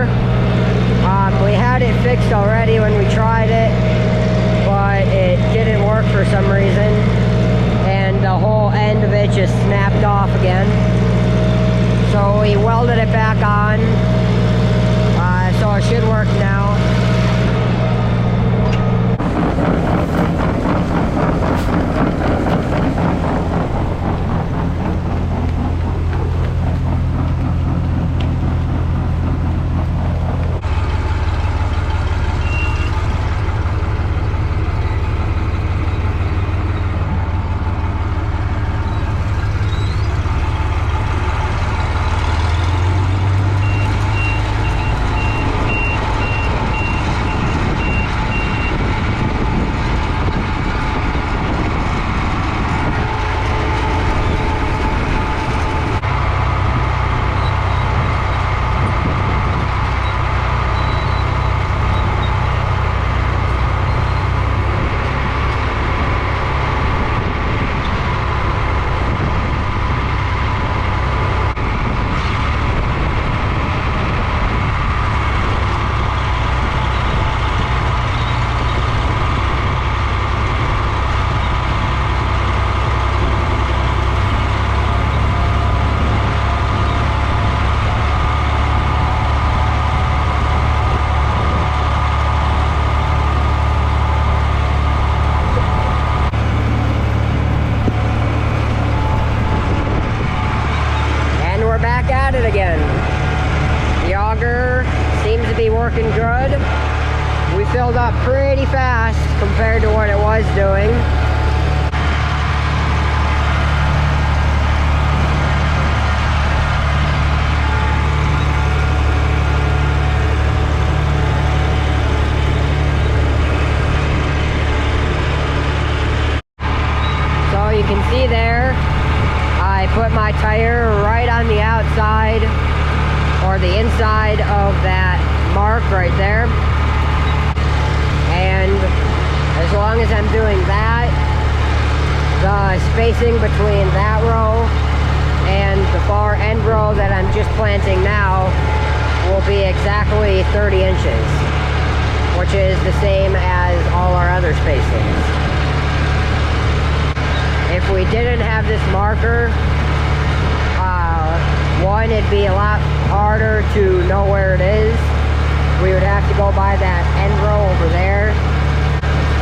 auger. We had it fixed already when we tried it, but it didn't work for some reason, and the whole end of it just snapped off again. So we welded it back on, so it should work now. It again. The auger seems to be working good. We filled up pretty fast compared to what it was doing. So you can see there, I put my tire right on the outside or the inside of that mark right there. And as long as I'm doing that, the spacing between that row and the far end row that I'm just planting now will be exactly 30 inches, which is the same as all our other spacings. If we didn't have this marker, one, it'd be a lot harder to know where it is. We would have to go by that end row over there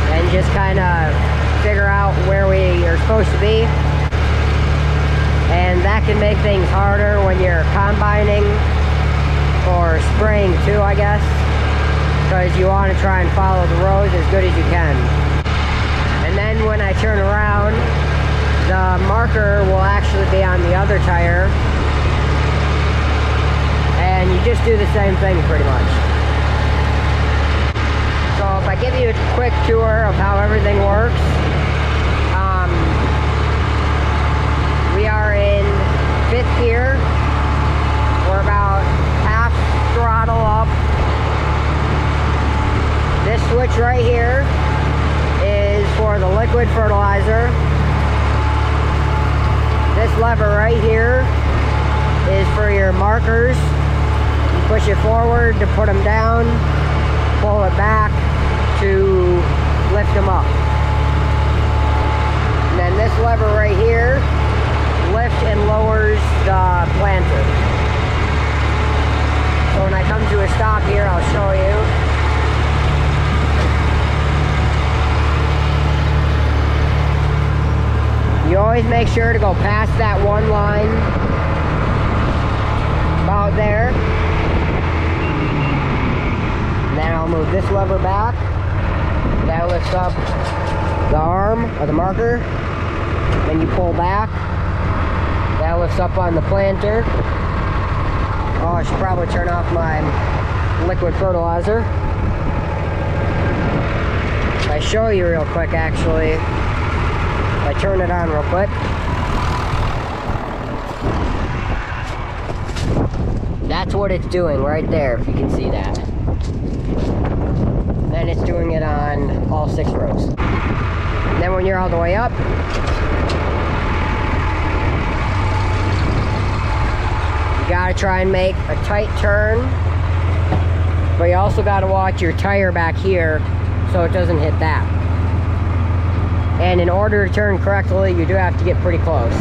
and just kind of figure out where we are supposed to be. And that can make things harder when you're combining or spraying too, I guess, because you want to try and follow the rows as good as you can. And then when I turn around, the marker will actually be on the other tire. And you just do the same thing pretty much. So if I give you a quick tour of how everything works, we are in 5th gear. We're about half throttle up. This switch right here is for the liquid fertilizer. This lever right here is for your markers. Push it forward to put them down, pull it back to lift them up. And then this lever right here lifts and lowers the planter. So when I come to a stop here, I'll show you. You always make sure to go past that one line about there. Then I'll move this lever back. That lifts up the arm of the marker. Then you pull back. That lifts up on the planter. Oh, I should probably turn off my liquid fertilizer. If I show you real quick, actually, if I turn it on real quick. That's what it's doing right there, if you can see that. Then it's doing it on all 6 rows. And then when you're all the way up, you gotta try and make a tight turn But you also got to watch your tire back here so it doesn't hit that. And in order to turn correctly, you do have to get pretty close.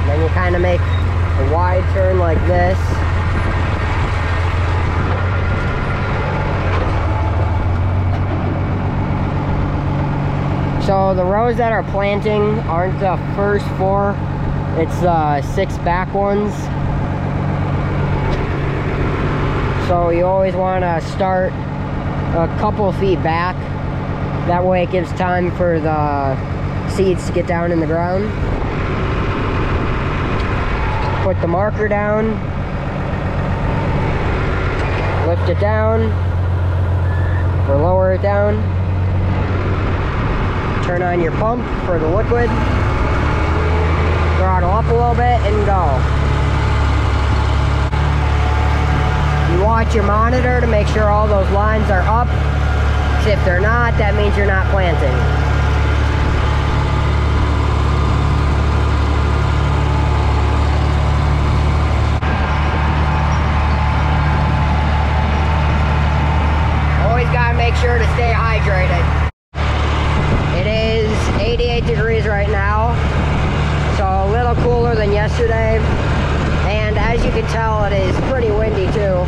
Then you kind of make a wide turn like this. So the rows that are planting aren't the first 4, it's the 6 back ones. So you always want to start a couple feet back. That way it gives time for the seeds to get down in the ground. Put the marker down, lift it down, or lower it down. Turn on your pump for the liquid, throttle up a little bit, and go. You watch your monitor to make sure all those lines are up. If they're not, that means you're not planting. Always gotta make sure to stay hydrated. It is 88 degrees right now, so a little cooler than yesterday, and as you can tell, it is pretty windy too.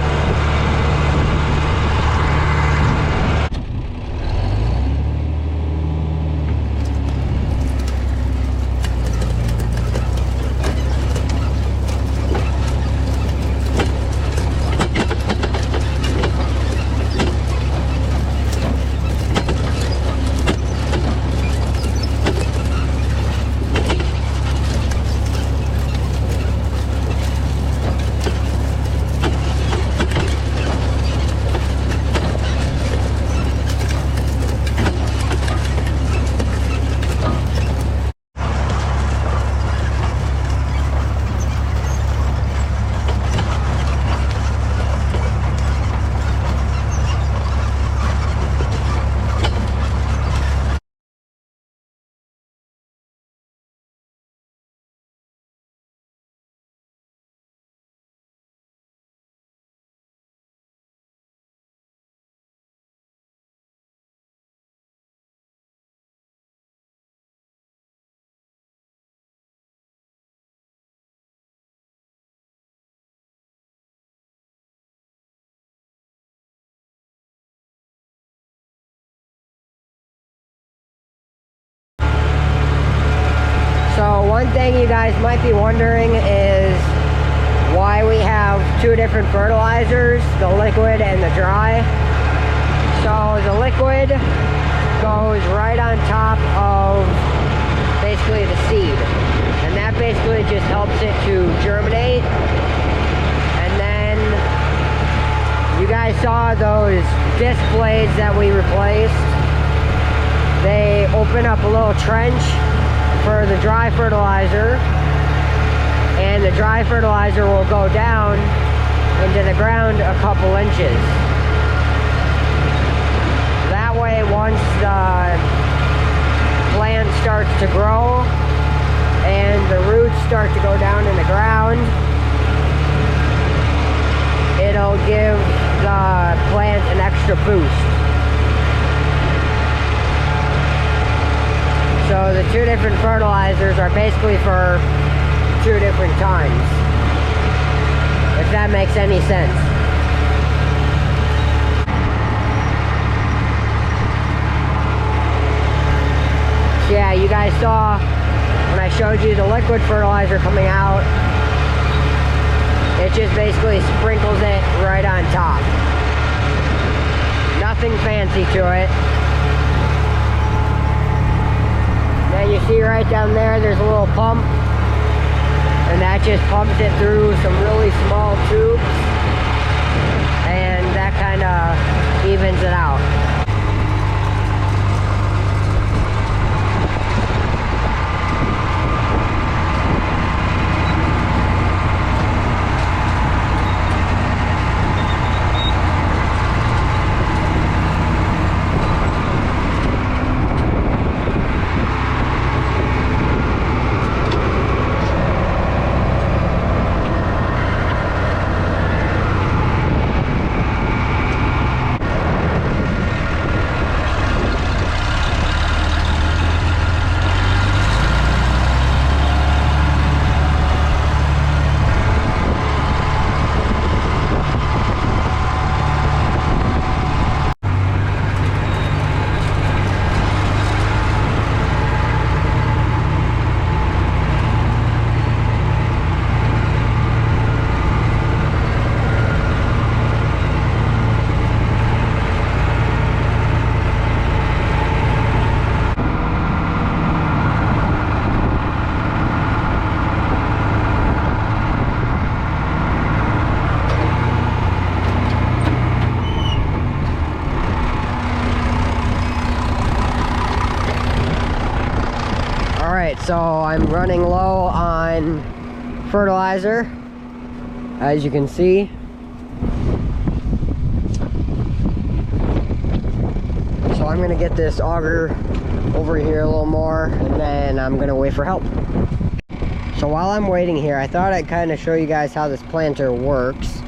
So one thing you guys might be wondering is why we have 2 different fertilizers, the liquid and the dry. So the liquid goes right on top of basically the seed, and that basically just helps it to germinate. And then you guys saw those disc blades that we replaced. They open up a little trench for the dry fertilizer, and the dry fertilizer will go down into the ground a couple inches. That way, once the plant starts to grow and the roots start to go down in the ground, it'll give the plant an extra boost. So the 2 different fertilizers are basically for 2 different times, if that makes any sense. So yeah, you guys saw when I showed you the liquid fertilizer coming out, it just basically sprinkles it right on top. Nothing fancy to it. Then you see right down there's a little pump, and that just pumps it through some really small tubes, and that kind of evens it out. Alright, so I'm running low on fertilizer, as you can see. So I'm gonna get this auger over here a little more, and then I'm gonna wait for help. So while I'm waiting here, I thought I'd kind of show you guys how this planter works.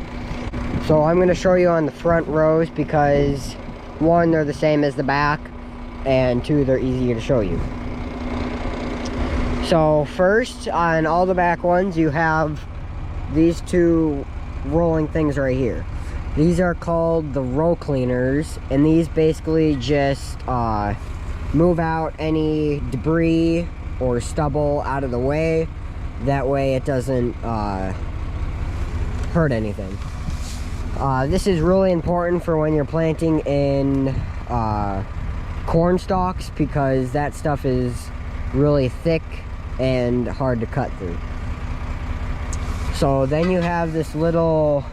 So I'm gonna show you on the front rows because one, they're the same as the back, and two, they're easier to show you. So first, on all the back ones, you have these two rolling things right here. These are called the row cleaners, and these basically just move out any debris or stubble out of the way. That way it doesn't hurt anything. This is really important for when you're planting in corn stalks, because that stuff is really thick and hard to cut through. So then you have this little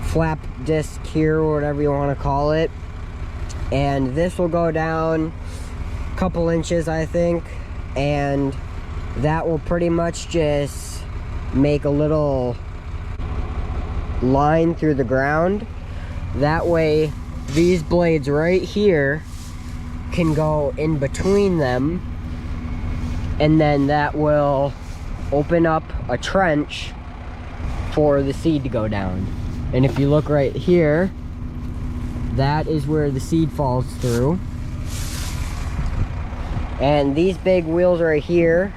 flap disc here, or whatever you want to call it, and this will go down a couple inches, I think, and that will pretty much just make a little line through the ground. That way these blades right here can go in between them, and then that will open up a trench for the seed to go down. And if you look right here, that is where the seed falls through. And these big wheels right here,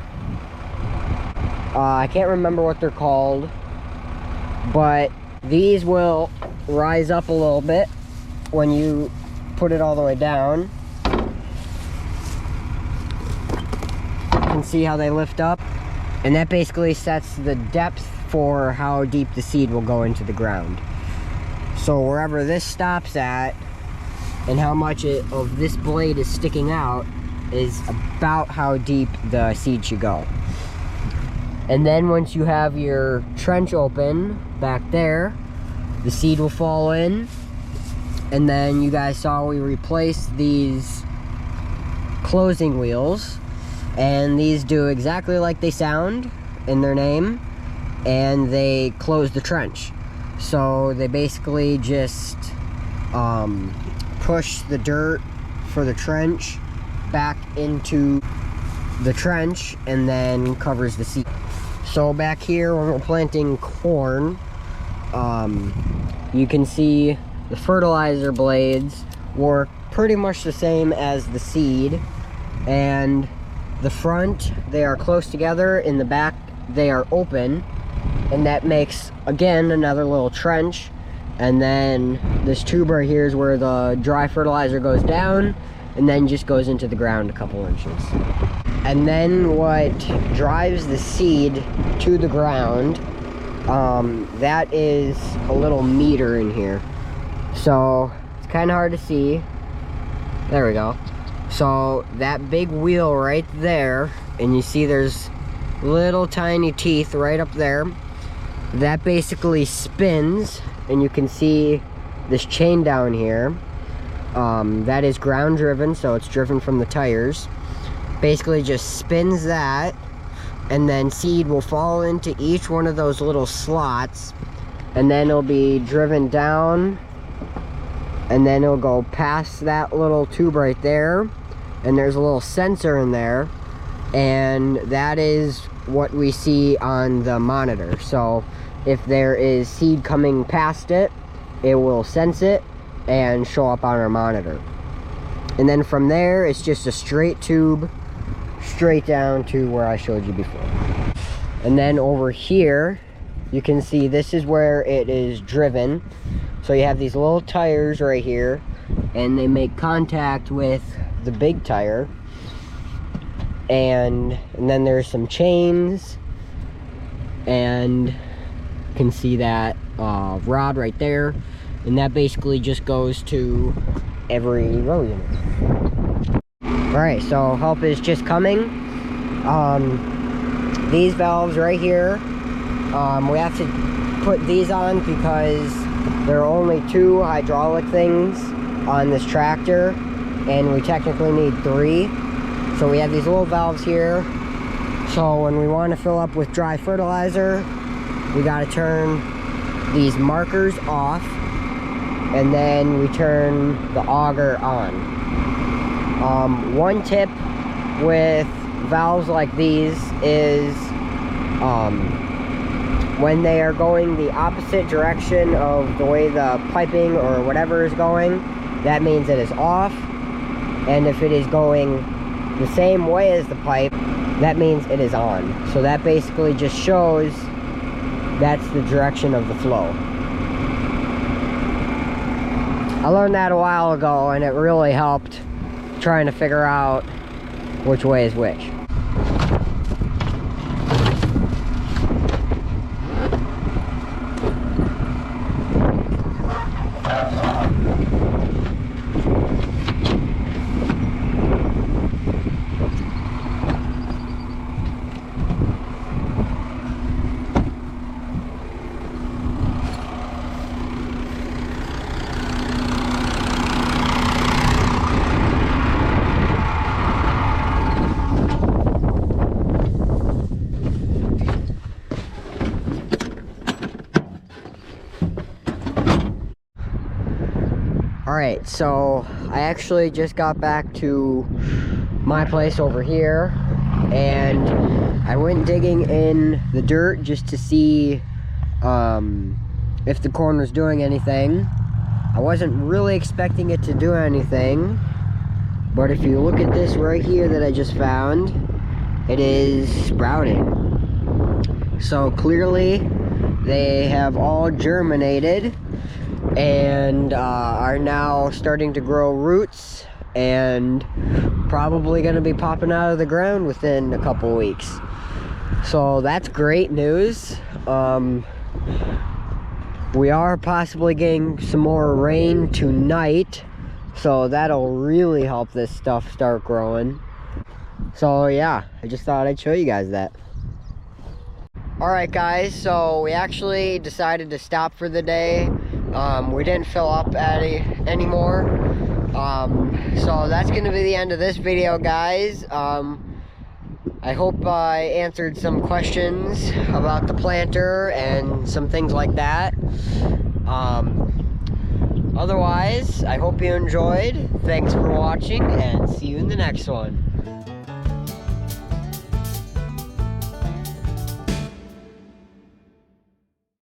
I can't remember what they're called, but these will rise up a little bit when you put it all the way down. You can see how they lift up, and that basically sets the depth for how deep the seed will go into the ground. So wherever this stops at and how much of this blade is sticking out is about how deep the seed should go. And then once you have your trench open back there, the seed will fall in. And then you guys saw we replaced these closing wheels, and these do exactly like they sound in their name, and they close the trench. So they basically just push the dirt for the trench back into the trench, and then covers the seed. So back here when we're planting corn, you can see the fertilizer blades work pretty much the same as the seed. And the front, they are close together. In the back, they are open. And that makes, again, another little trench. And then this tube right here is where the dry fertilizer goes down and then just goes into the ground a couple inches. And then what drives the seed to the ground, that is a little meter in here. So it's kind of hard to see. There we go. So that big wheel right there, and you see there's little tiny teeth right up there, that basically spins, and you can see this chain down here. That is ground driven, so it's driven from the tires. Basically just spins that, and then seed will fall into each one of those little slots, and then it'll be driven down, and then it'll go past that little tube right there, and there's a little sensor in there, and that is what we see on the monitor. So if there is seed coming past it, it will sense it and show up on our monitor. And then from there, it's just a straight tube straight down to where I showed you before. And then over here, you can see this is where it is driven. So you have these little tires right here, and they make contact with the big tire. And then there's some chains, and you can see that rod right there, and that basically just goes to every row unit. Alright, so help is just coming. These valves right here, we have to put these on because there are only 2 hydraulic things on this tractor, and we technically need 3. So we have these little valves here. So when we want to fill up with dry fertilizer, we got to turn these markers off, and then we turn the auger on. One tip with valves like these is when they are going the opposite direction of the way the piping or whatever is going, that means it is off. And if it is going the same way as the pipe, that means it is on. So that basically just shows that's the direction of the flow. I learned that a while ago, and it really helped trying to figure out which way is which. Alright, so I actually just got back to my place over here, and I went digging in the dirt just to see if the corn was doing anything. I wasn't really expecting it to do anything, but if you look at this right here that I just found, it is sprouting. So clearly they have all germinated and are now starting to grow roots, and probably going to be popping out of the ground within a couple weeks. So that's great news. We are possibly getting some more rain tonight, so that'll really help this stuff start growing. So yeah, I just thought I'd show you guys that. Alright guys, so we actually decided to stop for the day. We didn't fill up anymore. So that's going to be the end of this video, guys. I hope I answered some questions about the planter and some things like that. Otherwise, I hope you enjoyed. Thanks for watching, and see you in the next one.